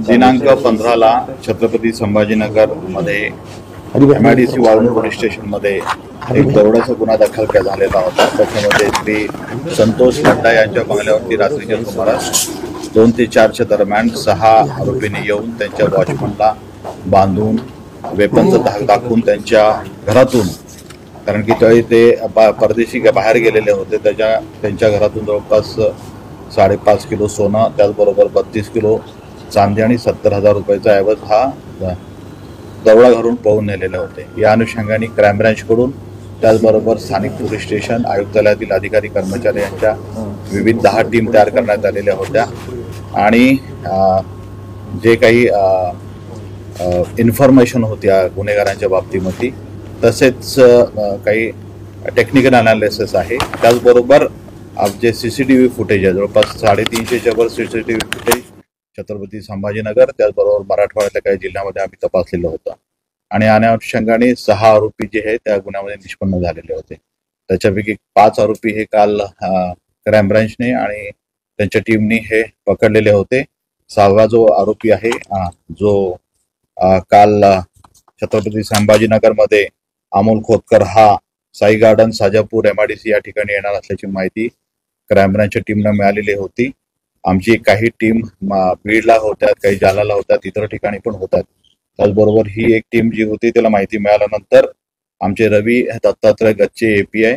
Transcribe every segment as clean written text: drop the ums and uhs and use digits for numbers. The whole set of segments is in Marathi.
दिनांक 15ला छत्रपती संभाजीनगर मध्ये MIDC वाळूंज पोलीस स्टेशन मध्ये एक दरोड्याचा गुन्हा दाखल झालेला होता। त्याच्यामध्ये श्री संतोष लड्डा यांच्या बंगल्यावरती रात्रीच्या सुमारास 2 ते 4च्या दरम्यान 6 आरोपींनी येऊन त्यांच्या वॉचमनला बांधून वेपनचा धाक दाखवून त्यांच्या घरातून, कारण की ते परदेशी बाहेर गेलेले होते, त्यांच्या घरातून जवळपास 5.5 किलो सोनं, त्याचबरोबर 32 किलो चांदी आणि 70,000 रुपयाचा ऐवज हा दरोडा घालून पळून नेलेले होते। या अनुषंगाने क्राईम ब्रांचकडून त्याचबरोबर स्थानिक पोलीस स्टेशन आयुक्तालयातील अधिकारी कर्मचारी यांच्या विविध 10 टीम तयार करण्यात आलेल्या होत्या आणि जे काही इन्फॉर्मेशन होत्या गुन्हेगारांच्या बाबतीमध्ये, तसेच काही टेक्निकल अनालिसिस आहे, त्याचबरोबर जे CCTV फुटेज आहे, जवळपास 350च्या वर CCTV फुटेज छत्रपती संभाजीनगर त्याचबरोबर मराठवाड्यातल्या काही जिल्ह्यामध्ये आम्ही तपासलेलं होतं आणि अनुषंगाने 6 आरोपी जे आहेत त्या गुन्ह्यामध्ये निष्पन्न झालेले होते। त्याच्यापैकी 5 आरोपी हे काल क्राईम ब्रांचने आणि त्यांच्या टीमने हे पकडलेले होते। 6वा जो आरोपी आहे जो काल छत्रपती संभाजीनगर मध्ये अमोल खोतकर हा साई गार्डन साजापूर MIDC या ठिकाणी येणार असल्याची माहिती क्राईम ब्रांचच्या टीमला मिळालेली होती। आमची काही टीम बीडला होत्या, काही जालन्याला होत्या, इतर ठिकाणी पण होतात। त्याचबरोबर ही एक टीम जी होती त्याला माहिती मिळाल्यानंतर आमचे रवी दत्तात्रय गच्चे API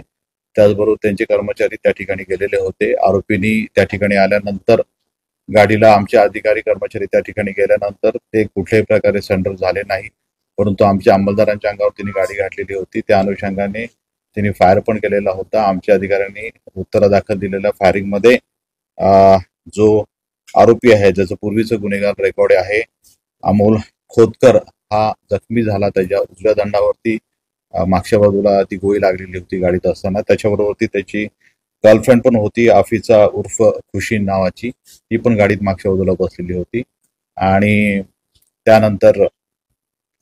त्याचबरोबर त्यांचे कर्मचारी त्या ठिकाणी गेलेले होते। आरोपींनी त्या ठिकाणी आल्यानंतर गाडीला आमचे अधिकारी कर्मचारी त्या ठिकाणी गेल्यानंतर ते कुठल्याही प्रकारे सरेंडर झाले नाही, परंतु आमच्या अंमलदारांच्या अंगावर त्यांनी गाडी घातलेली होती। त्या अनुषंगाने त्यांनी फायर पण केलेला होता। आमच्या अधिकाऱ्यांनी उत्तरादाखल दिलेल्या फायरिंगमध्ये जो आरोपी आहे, ज्याचं पूर्वीचं गुन्हेगार रेकॉर्ड आहे, अमोल खोतकर हा जखमी झाला। त्याच्या उजव्या दंडावरती मागच्या बाजूला ती गोळी लागलेली होती गाडीत असताना। त्याच्याबरोबरती त्याची गर्लफ्रेंड पण होती, आफिसा उर्फ खुशी नावाची, ती पण गाडीत मागच्या बाजूला बसलेली होती आणि त्यानंतर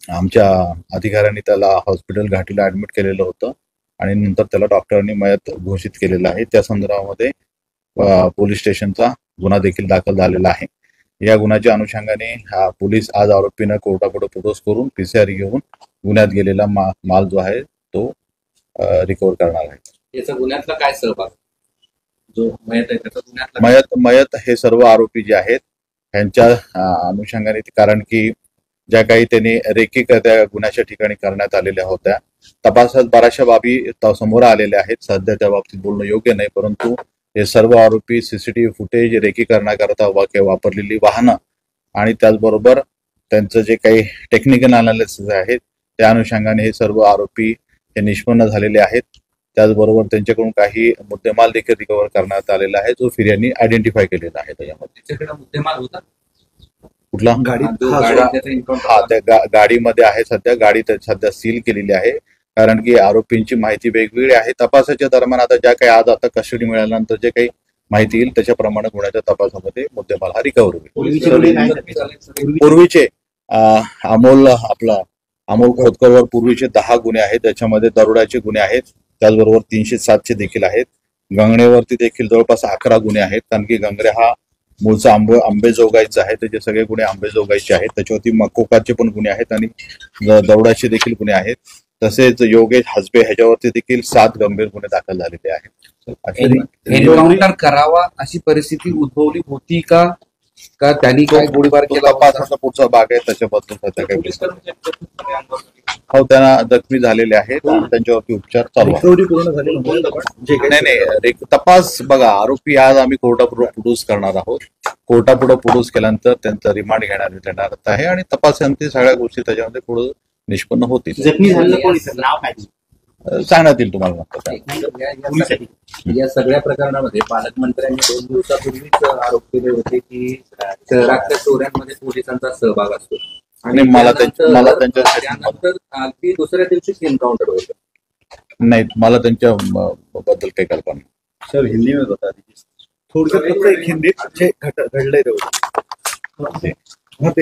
आमच्या अधिकाऱ्यांनी त्याला हॉस्पिटल घाटीला ऍडमिट केलेलं होतं आणि नंतर त्याला डॉक्टरांनी मयत घोषित केलेलं आहे। त्या संदर्भामध्ये पोलीस स्टेशनचा गुन्हा देखील दाखल झालेला आहे। या गुन्ह्याच्या अनुषंगाने पोलीस आज आरोपींना कोर्टापुढे प्रोड्यूस करून PCR घेऊन गुन्ह्यात गेलेला माल जो आहे तो रिकव्हर करणार आहे। याचा गुन्ह्यातला काय सहभाग जो मयत आहे त्याचा गुन्ह्यातला मयत हे सर्व आरोपी जे आहेत यांच्या अनुषंगाने, कारण की ज्या काही त्यांनी रेकी त्या गुन्ह्याच्या ठिकाणी करण्यात आलेल्या होत्या, तपासात बऱ्याचशा बाबी समोर आलेल्या आहेत। सध्या त्या बाबतीत बोलणं योग्य नाही, परंतु हे सर्व आरोपी CCTV फुटेज रेकी करण्याकरता वापरलेली वाहनं आणि त्याचबरोबर त्यांचं जे काही टेक्निकल अनालिसिस आहेत त्या अनुषंगाने हे सर्व आरोपी हे निष्पन्न झालेले आहेत। त्याचबरोबर त्यांच्याकडून काही मुद्देमाल देखील रिकव्हर करण्यात आलेला आहे, जो फिर्यादी आयडेंटिफाय केलेला आहे। त्याच्यामध्ये मुद्देमाल होता कुठला त्या गाडीमध्ये आहे, सध्या गाडी सध्या सील केलेली आहे, कारण की आरोपींची माहिती वेगवेगळी आहे। तपासाच्या दरम्यान आता ज्या काही आता कस्टडी मिळाल्यानंतर जे काही माहिती येईल त्याच्याप्रमाणे गुन्ह्याच्या तपासामध्ये मुद्देमाल हा रिकव्हर होईल। पूर्वीचे अमोल खोतकरवर पूर्वीचे 10 गुन्हे आहेत, त्याच्यामध्ये दरोड्याचे गुन्हे आहेत, त्याचबरोबर 307चे देखील आहेत। गंगणेवरती देखील जवळपास 11 गुन्हे आहेत, कारण की गंगणे हा मूळचा अंबेजोगाईचा आहे, त्याचे सगळे गुन्हे अंबेजोगाईचे आहेत। त्याच्यावरती मकोकाचे पण गुन्हे आहेत आणि दरोड्याचे देखील गुन्हे आहेत। तसेच योगेश हसबे ह्याच्यावरती देखील 7 गंभीर गुन्हे दाखल झालेले आहेत। एन्काउंटर करावा अशी परिस्थिती उद्भवली होती का त्यांनी काय गोळीबार केला? तपासाचा पुढचा भाग आहे, त्याच्याबद्दल सध्या काही हो त्यांना जखमी झालेले आहेत आणि त्यांच्यावरती उपचार चालू आहेत। नाही, तपास बघा, आरोपी आज आम्ही कोर्टापुढे प्रोड्यूस करणार आहोत। कोर्टापुढे प्रोड्यूस केल्यानंतर त्यांचा रिमांड घेण्यात येणार आहे आणि तपासांती सगळ्या गोष्टी त्याच्यामध्ये पुढे निष्पन्न होतील। जखमी झालेलं कोण नाव काय सांगण्यात येईल तुम्हाला। या सगळ्या प्रकरणामध्ये पालकमंत्र्यांनी 2 दिवसापूर्वीच आरोप केले होते की शहरातल्या चोऱ्यांमध्ये पोलिसांचा सहभाग असतो आणि मला त्यानंतर अगदी दुसऱ्या दिवशीच एन्काउंटर होतं। नाही, मला त्यांच्या बद्दल काही कल्पना नाही। सर, हिंदी में बता दीजिए थोडक्यात, फक्त एक हिंदीत जे घडलंय ते